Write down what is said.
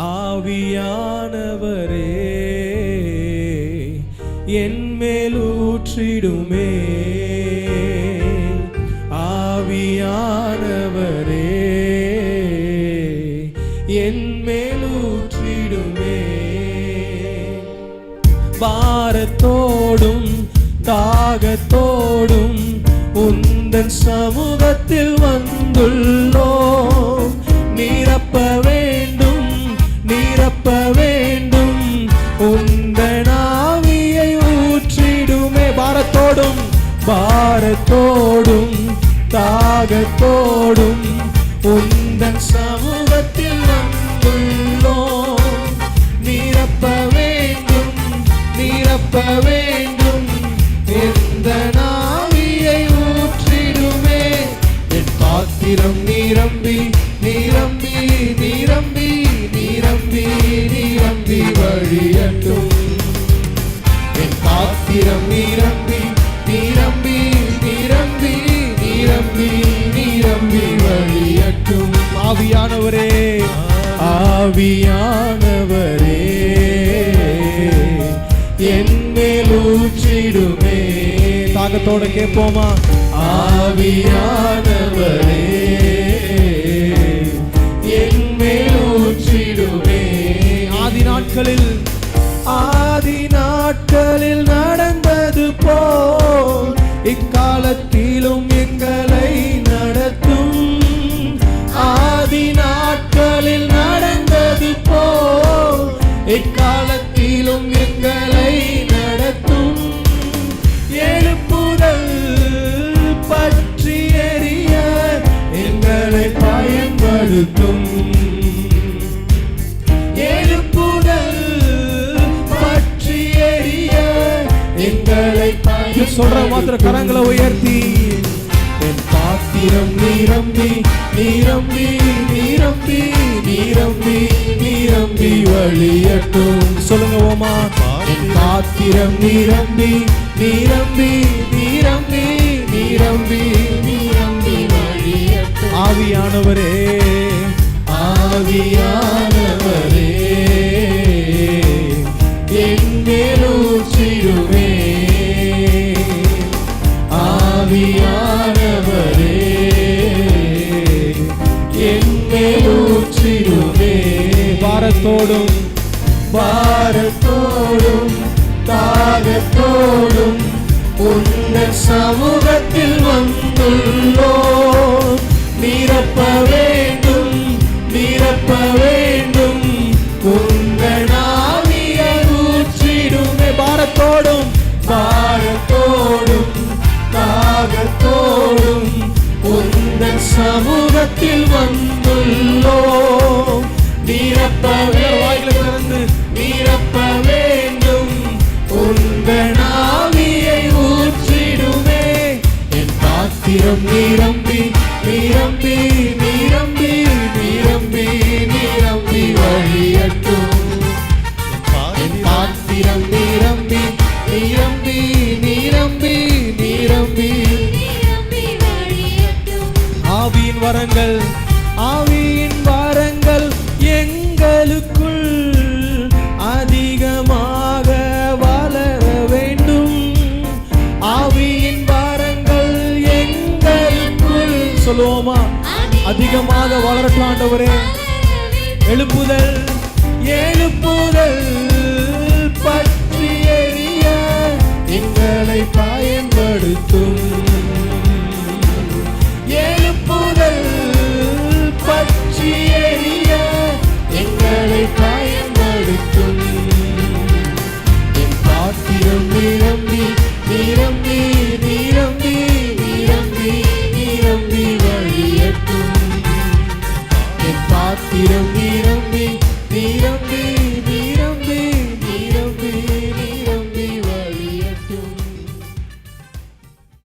ஆவியானவரே என் மேல் ஊற்றிடுமே. ஆவியானவரே என் மேல் ஊற்றிடுமே. பாரத்தோடும் தாகத்தோடும் உந்தன் சமூகத்தில் வந்துள்ளோம். நிரப்ப வேண்டும், நிரப்ப வேண்டும், உந்தன் ஆவியை ஊற்றிடுமே. பாரத்தோடும் பாரத்தோடும் தாகத்தோடும் உந்தன் சமூகத்தில் வந்துள்ளோம். நிரப்ப வேண்டும், நிரப்ப வேண்டும், இந்த ஆவியை ஊற்றிடுமே. என் பாத்திரம் நிரம்பி நிரம்பி நிரம்பி நிரம்பி நிரம்பி வழியட்டும். என் பாத்திரம் நிரம்பி நிரம்பி நிரம்பி நிரம்பி நிரம்பி வழியட்டும். ஆவியானவரே ஆவியானவரே என் மேல் ஊற்றிடுமே. தாகத்தோட கேட்போமா? ஆவியானவரே என் மேல் ஊற்றிடுமே. ஆதி நாட்களில் நடந்தது போல் இக்காலத்திலும் எங்களை நடத்தும். ஆதி நாட்களில் நடந்தது போல் இக்காலத்திலும் எங்களை நடத்தும். எழுப்புதல் பற்றி எரிய எங்களை பயன்படுத்தும். எழுப்புதல் பற்றி எரிய எங்களை சொல்ற மாத்திர கரங்களை உயர்த்தி என் பாத்திரம் நிரம்பி நிரம்பி நிரம்பி நிரம்பி நிரம்பி வழியட்டும். சொல்லுங்க ஓமா. என் பாத்திரம் நிரம்பி நிரம்பி நிரம்பி நிரம்பி நிரம்பி வழியட்டும். ஆவியானவரே ஆவியானவரே என் மேல் ஊற்றிடுமே. ஆவியானவரே என் மேல் ஊற்றிடுமே. பாரத்தோடும் பாரத்தோடும் தாகத்தோடும் உந்தன் சமூகத்தில் வந்துள்ளோம். நிரப்ப வேண்டும், நிரப்ப வேண்டும், உந்தன் ஆவியை ஊற்றிடுமே. பாரத்தோடும் பாரத்தோடும் தாகத்தோடும் உந்தன் சமூகத்தில் வந்துள்ளோம். நிரப்ப வேண்டும், நிரப்ப வேண்டும், உந்தன் ஆவியை ஊற்றிடுமே. என் பாத்திரம் நிரம்பி நிரம்பி நிரம்பி நிரம்பி நிரம்பி வழியட்டும். என் பாத்திரம் நிரம்பி நிரம்பி நிரம்பி நிரம்பி வழியட்டும். ஆவியின் வரங்கள், ஆவியின் வரங்கள் எங்களுக்குள் அதிகமாக வளர வேண்டும். ஆவியின் வரங்கள் எங்களுக்குள் சொல்லுவோமா? அதிகமாக வளரட்டும் ஆண்டவரே. எழுப்புதல் எழுப்புதல் பற்றி எரிய எங்களை பயன்படுத்தும். எழுப்புதல் பற்றி எரிய எங்களை பயன்படுத்தும். என் பாத்திரம் நிரம்பி நிரம்பி நிரம்பி நிரம்பி நிரம்பி வழியட்டும். என் பாத்திரம் நிரம்பி நிரம்பி